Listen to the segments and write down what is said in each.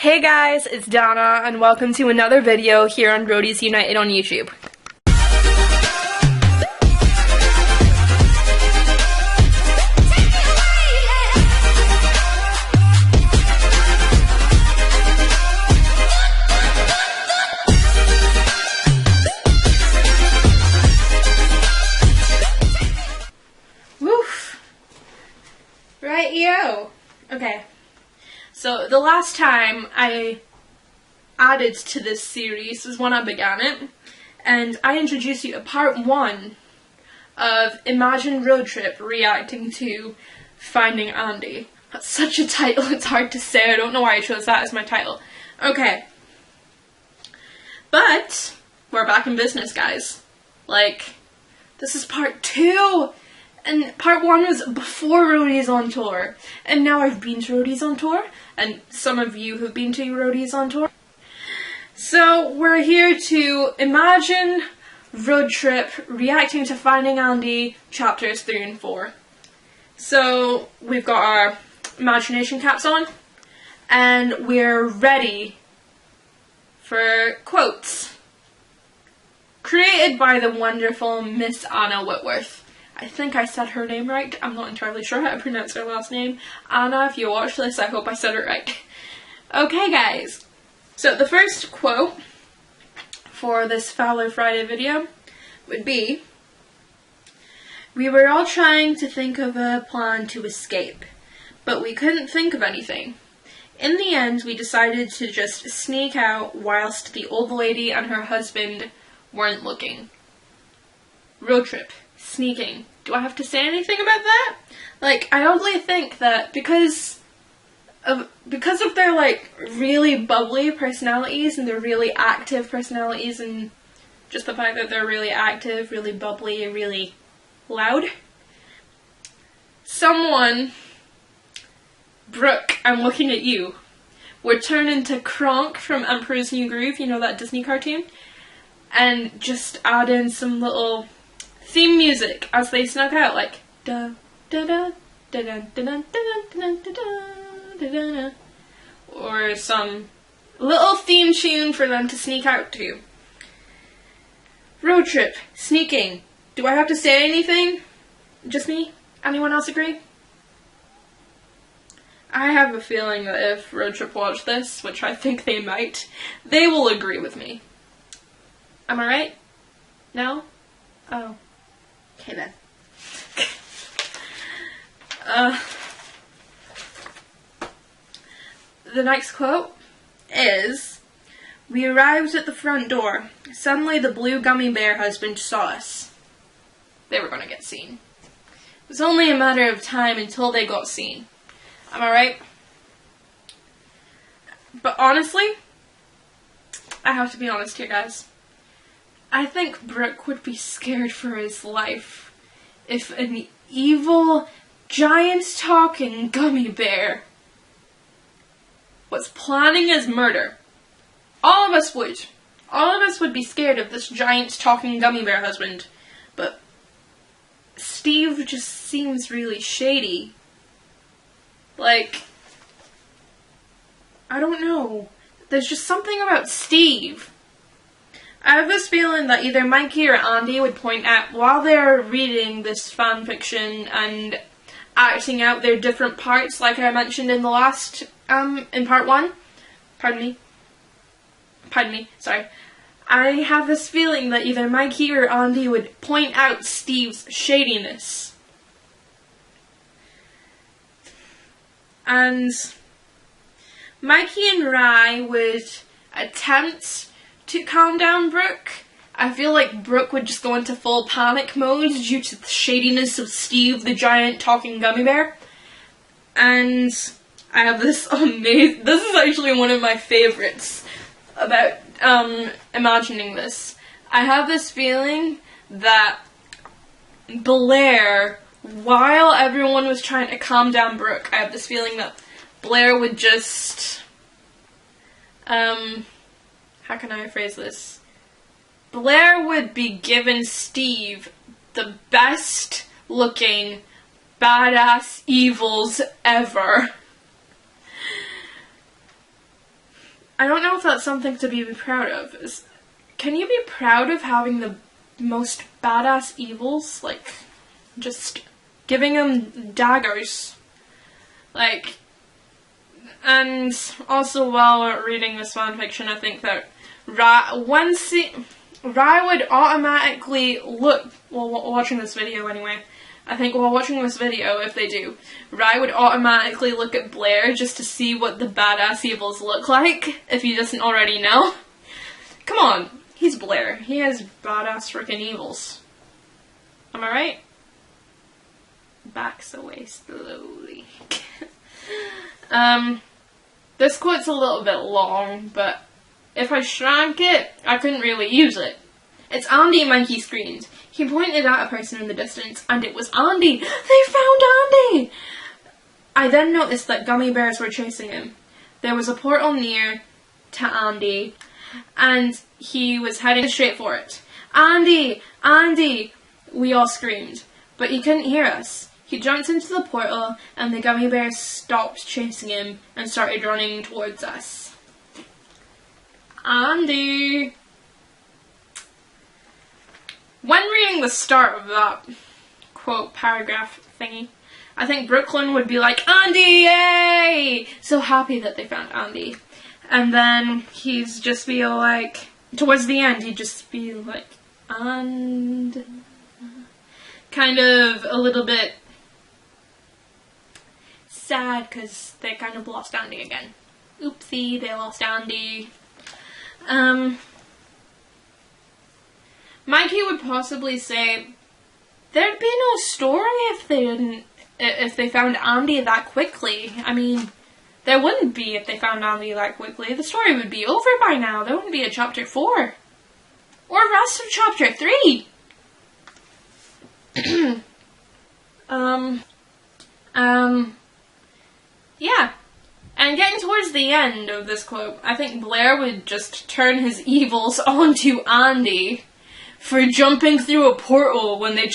Hey guys, it's Donna, and welcome to another video here on Roadies United on YouTube. Woof! Right-yo! Okay. So, the last time I added to this series was when I began it, and I introduced you to part 1 of Imagine Roadtrip reacting to Finding Andy. That's such a title, it's hard to say, I don't know why I chose that as my title. Okay. But, we're back in business, guys. Like, this is part 2! And part 1 was before Roadies on Tour, and now I've been to Roadies on Tour, and some of you have been to Roadies on Tour. So we're here to Imagine Roadtrip reacting to Finding Andy chapters 3 and 4. So we've got our imagination caps on, and we're ready for quotes. Created by the wonderful Miss Anna Whitworth. I think I said her name right. I'm not entirely sure how to pronounce her last name. Anna, if you watch this, I hope I said it right. Okay, guys. So the first quote for this Fallow Friday video would be, "We were all trying to think of a plan to escape, but we couldn't think of anything. In the end, we decided to just sneak out whilst the old lady and her husband weren't looking." Road trip. Sneaking. Do I have to say anything about that? Like, I oddly think that because of their, like, really bubbly personalities and their really active personalities and just the fact that they're really active, really bubbly, and really loud, someone, Brooke, I'm looking at you, would turn into Kronk from Emperor's New Groove, you know, that Disney cartoon, and just add in some little theme music as they snuck out, like da da da da da da da da da da, or some little theme tune for them to sneak out to. Road trip, sneaking. Do I have to say anything? Just me? Anyone else agree? I have a feeling that if Road Trip watch this, which I think they might, they will agree with me. Am I right? No? Oh. Okay then. The next quote is, "We arrived at the front door. Suddenly the blue gummy bear husband saw us." They were going to get seen. It was only a matter of time until they got seen. Am I right? But honestly, I have to be honest here, guys. I think Brooke would be scared for his life if an evil, giant-talking gummy bear was planning his murder. All of us would. All of us would be scared of this giant-talking gummy bear husband. But Steve just seems really shady. Like, I don't know. There's just something about Steve. I have this feeling that either Mikey or Andy would point out, while they're reading this fanfiction and acting out their different parts, like I mentioned in the last, in part 1. Pardon me, sorry. I have this feeling that either Mikey or Andy would point out Steve's shadiness. And Mikey and Rye would attempt to calm down Brooke. I feel like Brooke would just go into full panic mode due to the shadiness of Steve, the giant talking gummy bear. And I have this amazing, this is actually one of my favorites about imagining this. I have this feeling that Blair, while everyone was trying to calm down Brooke, I have this feeling that Blair would just, how can I phrase this? Blair would be giving Steve the best looking badass evils ever. I don't know if that's something to be proud of. Can you be proud of having the most badass evils? Like, just giving them daggers. Like, and also while reading this fanfiction, I think that Rai would automatically look, well, watching this video anyway, I think while watching this video, if they do, Rai would automatically look at Blair just to see what the badass evils look like, if he doesn't already know. Come on, he's Blair. He has badass freaking evils. Am I right? Backs away slowly. This quote's a little bit long, but if I shrank it, I couldn't really use it. It's Andy, Monkey screamed. He pointed at a person in the distance, and it was Andy! They found Andy! I then noticed that gummy bears were chasing him. There was a portal near to Andy, and he was heading straight for it. Andy! Andy! We all screamed, but he couldn't hear us. He jumped into the portal, and the gummy bears stopped chasing him and started running towards us. Andy! When reading the start of that quote paragraph thingy, I think Brooklyn would be like, Andy, yay! So happy that they found Andy. And then he'd just be like, towards the end, he'd just be like, and kind of a little bit sad because they kind of lost Andy again. Oopsie, they lost Andy. Mikey would possibly say there'd be no story if they found Andy that quickly. I mean, there wouldn't be if they found Andy that quickly. The story would be over by now. There wouldn't be a chapter 4 or rest of chapter 3. Yeah. And getting towards the end of this quote, I think Blair would just turn his evils onto Andy for jumping through a portal when they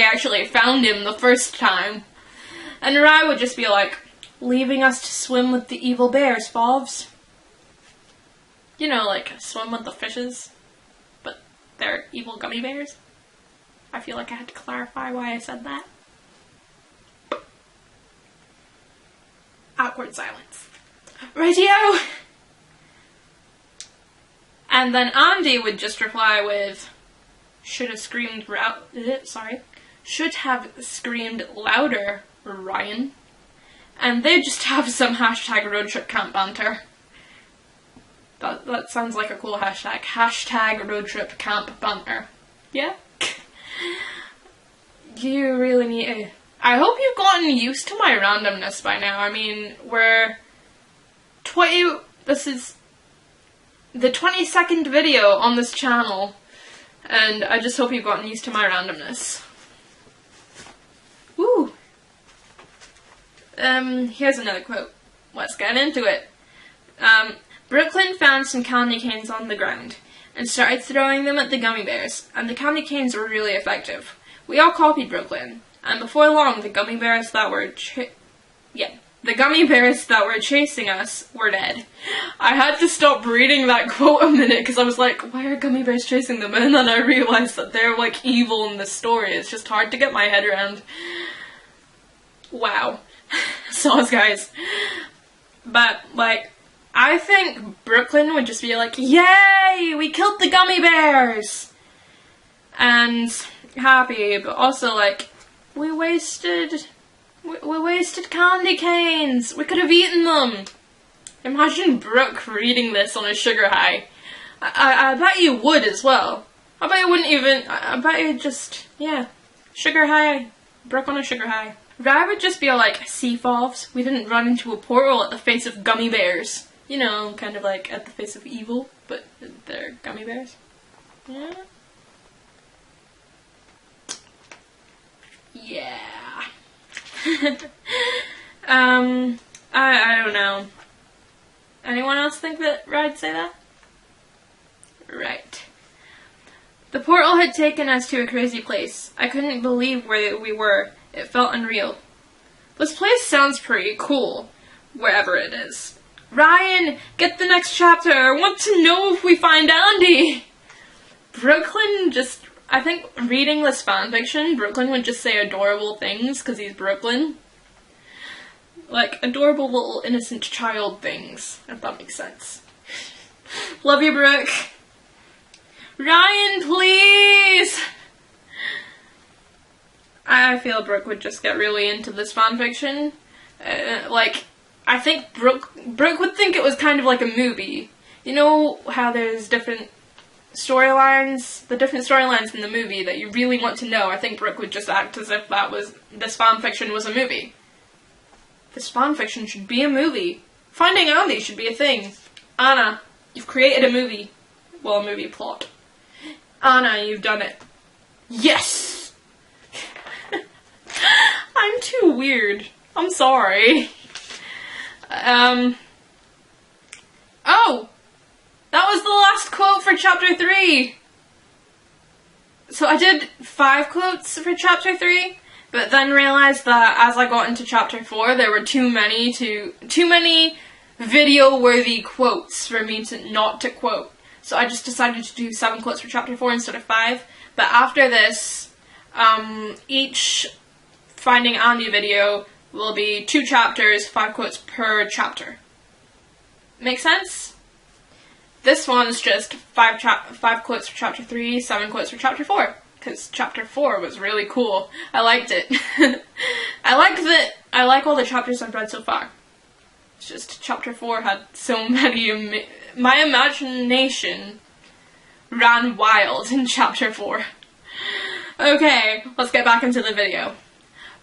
actually found him the first time. And Rai would just be like, leaving us to swim with the evil bears, Favs. You know, like, swim with the fishes, but they're evil gummy bears. I feel like I had to clarify why I said that. Awkward silence. Radio! And then Andy would just reply with, should have screamed louder, Ryan. And they'd just have some hashtag Roadtrip camp banter. That sounds like a cool hashtag. Hashtag Roadtrip camp banter. Yeah? You really need to... I hope you've gotten used to my randomness by now. I mean, this is the 22nd video on this channel, and I just hope you've gotten used to my randomness. Woo! Here's another quote. Let's get into it. Brooklyn found some candy canes on the ground and started throwing them at the gummy bears, and the candy canes were really effective. We all copied Brooklyn, and before long, the gummy bears that were chasing us were dead. I had to stop reading that quote a minute because I was like, why are gummy bears chasing them? And then I realized that they're like evil in this story. It's just hard to get my head around. Wow. Sauce, guys. But, like, I think Brooklyn would just be like, yay! We killed the gummy bears! And happy, but also like, we wasted candy canes! We could have eaten them! Imagine Brooke reading this on a sugar high. I bet you would as well. I bet you wouldn't even, I bet you just, yeah. Sugar high. Brooke on a sugar high. Rai would just be like, see, Favs, we didn't run into a portal at the face of gummy bears. You know, kind of like at the face of evil, but they're gummy bears. Yeah. Yeah. I don't know. Anyone else think that Rai'd say that? Right. The portal had taken us to a crazy place. I couldn't believe where we were. It felt unreal. This place sounds pretty cool, wherever it is. Ryan, get the next chapter. I want to know if we find Andy. Brooklyn just, I think reading this fanfiction, Brooklyn would just say adorable things because he's Brooklyn. Like, adorable little innocent child things, if that makes sense. Love you, Brooke. Ryan, please! I feel Brooke would just get really into this fanfiction. Like, I think Brooke would think it was kind of like a movie. You know how there's different storylines? The different storylines in the movie that you really want to know. I think Brooke would just act as if this fanfiction was a movie. This fanfiction should be a movie. Finding Andy should be a thing. Anna, you've created a movie. Well, a movie plot. Anna, you've done it. Yes! I'm too weird. I'm sorry. Oh! That was the last quote for chapter 3! So I did 5 quotes for chapter 3, but then realized that as I got into chapter 4, there were too many video-worthy quotes for me not to quote. So I just decided to do 7 quotes for chapter 4 instead of 5. But after this, each Finding Andy video will be 2 chapters, 5 quotes per chapter. Make sense? This one's just 5 quotes for chapter 3, 7 quotes for chapter 4. Because chapter 4 was really cool. I liked it. I like all the chapters I've read so far. It's just chapter 4 had so many my imagination ran wild in chapter 4. Okay, let's get back into the video.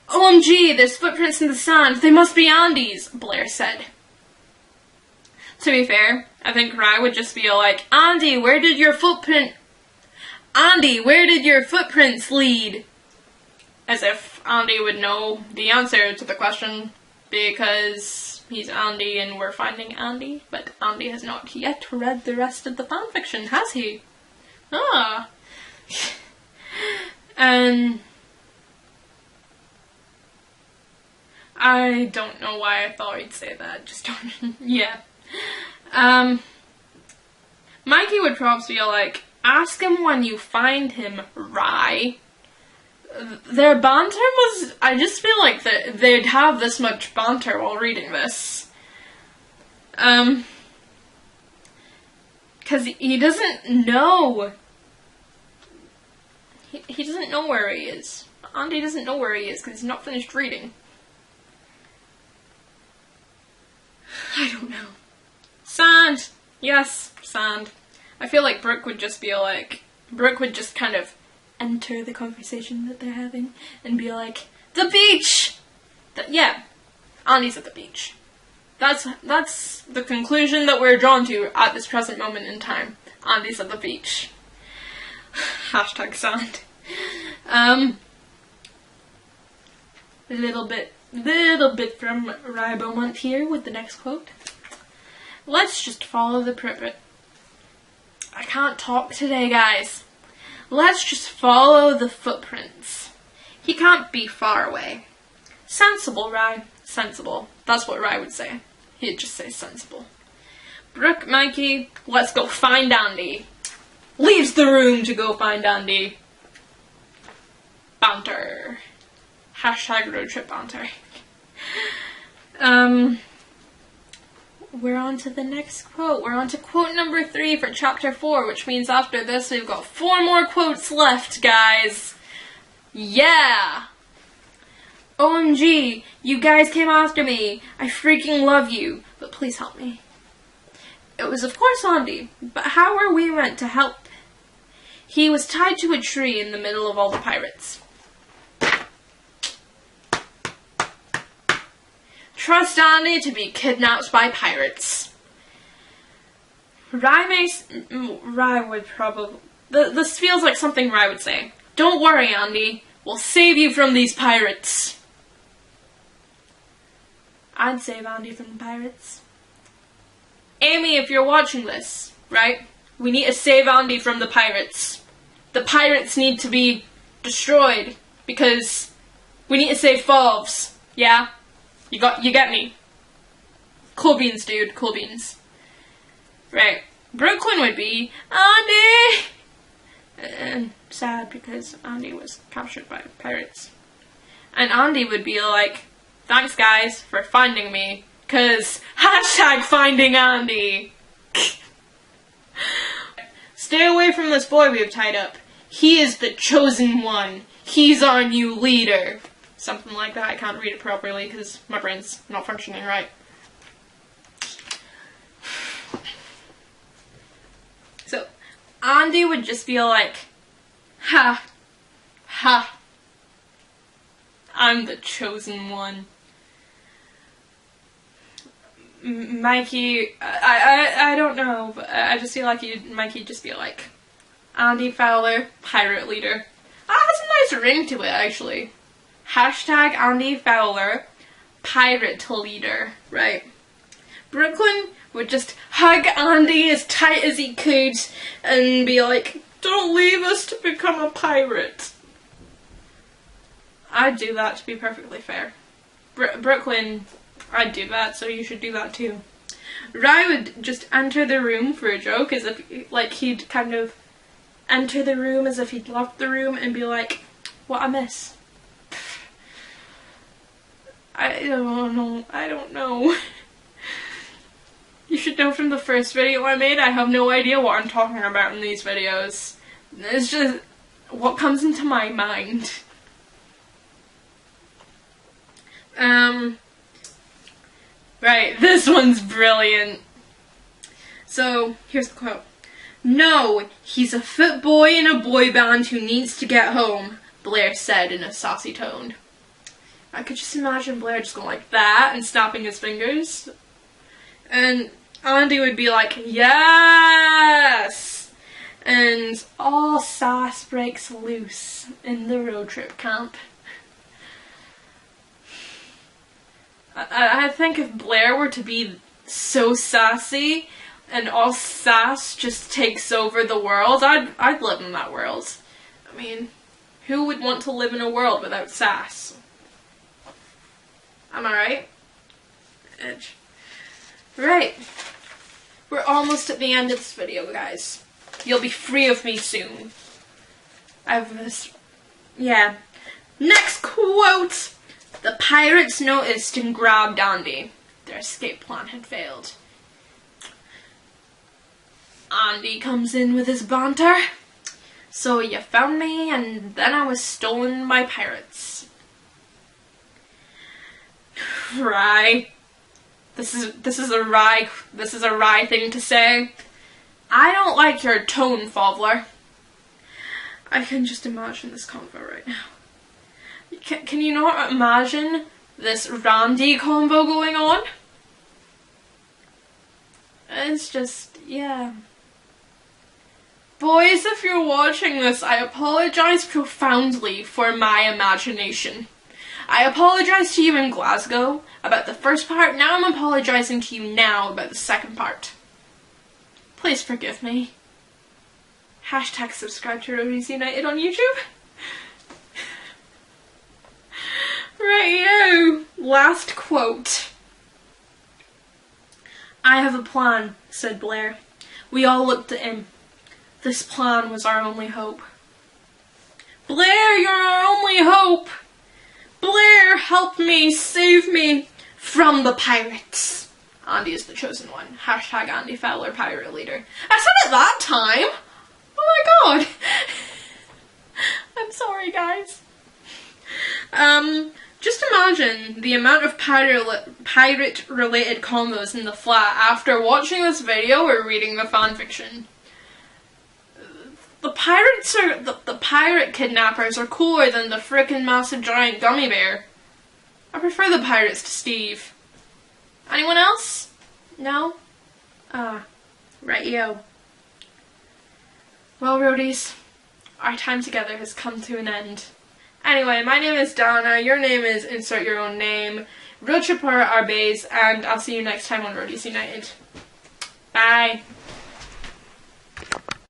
OMG, there's footprints in the sand. They must be Andy's, Blair said. To be fair, I think Rye would just be like, Andy, where did your footprints lead? As if Andy would know the answer to the question, because he's Andy and we're finding Andy, but Andy has not yet read the rest of the fanfiction, has he? Ah. I don't know why I thought he'd say that, just don't, yeah. Mikey would probably be like, ask him when you find him, Rye. Their banter was, I just feel like they'd have this much banter while reading this. Cause he doesn't know. He doesn't know where he is. Andy doesn't know where he is because he's not finished reading. I don't know. Sand! Yes, sand. I feel like Brooke would just be like, Brooke would just kind of enter the conversation that they're having and be like, the beach! Yeah, Andy's at the beach. That's the conclusion that we're drawn to at this present moment in time. Andy's at the beach. Hashtag sand. Little bit from Rye Beaumont here with the next quote. Let's just follow the privet. I can't talk today, guys. Let's just follow the footprints. He can't be far away. Sensible, Rye. Sensible. That's what Rye would say. He'd just say sensible. Brooke, Mikey, let's go find Andy. Leaves the room to go find Andy. Banter. Hashtag road trip banter. We're on to the next quote. We're on to quote number 3 for chapter 4, which means after this we've got 4 more quotes left, guys. Yeah! OMG, you guys came after me. I freaking love you, but please help me. It was of course Andy, but how were we meant to help? He was tied to a tree in the middle of all the pirates. Trust Andy to be kidnapped by pirates. Rye would probably... This feels like something Rye would say. Don't worry, Andy. We'll save you from these pirates. I'd save Andy from the pirates. Amy, if you're watching this, right? We need to save Andy from the pirates. The pirates need to be destroyed because we need to save Favs. Yeah? You get me? Cool beans, dude. Cool beans. Right. Brooklyn would be Andy! And sad because Andy was captured by pirates. And Andy would be like, thanks guys for finding me, cause hashtag finding Andy. Stay away from this boy we have tied up. He is the chosen one. He's our new leader. Something like that. I can't read it properly because my brain's not functioning right. So, Andy would just be like, ha, ha, I'm the chosen one. Mikey, I don't know, but I just feel like Mikey'd just be like, Andy Fowler, pirate leader. That has a nice ring to it, actually. Hashtag Andy Fowler, pirate leader, right? Brooklyn would just hug Andy as tight as he could and be like, don't leave us to become a pirate. I'd do that, to be perfectly fair. Brooklyn, I'd do that, so you should do that too. Rai would just enter the room for a joke, as if, like, he'd kind of enter the room as if he'd locked the room and be like, what I miss? I don't know. You should know from the first video I made, I have no idea what I'm talking about in these videos. It's just what comes into my mind. Right, this one's brilliant. So, here's the quote. No, he's a fit boy in a boy band who needs to get home, Blair said in a saucy tone. I could just imagine Blair just going like that and snapping his fingers. And Andy would be like, yes! And all sass breaks loose in the road trip camp. I think if Blair were to be so sassy and all sass just takes over the world, I'd live in that world. I mean, who would want to live in a world without sass? Am I right? Edge. Right. We're almost at the end of this video, guys. You'll be free of me soon. I've this. Yeah. Next quote! The pirates noticed and grabbed Andy. Their escape plan had failed. Andy comes in with his banter. So you found me, and then I was stolen by pirates. Rai. This is a Rai thing to say. I don't like your tone, Fowler. I can just imagine this convo right now. Can you not imagine this Randy convo going on? It's just, yeah. Boys, if you're watching this, I apologize profoundly for my imagination. I apologize to you in Glasgow about the first part, now I'm apologizing to you now about the second part. Please forgive me. Hashtag subscribe to Roadies United on YouTube. Right, last quote. I have a plan, said Blair. We all looked at him. This plan was our only hope. Blair, you're our only hope! Blair, help me, save me from the pirates. Andy is the chosen one. Hashtag Andy Fowler, pirate leader. I said it that time! Oh my god! I'm sorry, guys. Just imagine the amount of pirate-related combos in the flat after watching this video or reading the fanfiction. The pirates are the pirate kidnappers are cooler than the frickin' massive giant gummy bear. I prefer the pirates to Steve. Anyone else? No? Right-yo. Well, roadies, our time together has come to an end. Anyway, my name is Donna, your name is insert your own name, Roadtrip are our bays, and I'll see you next time on Roadies United. Bye!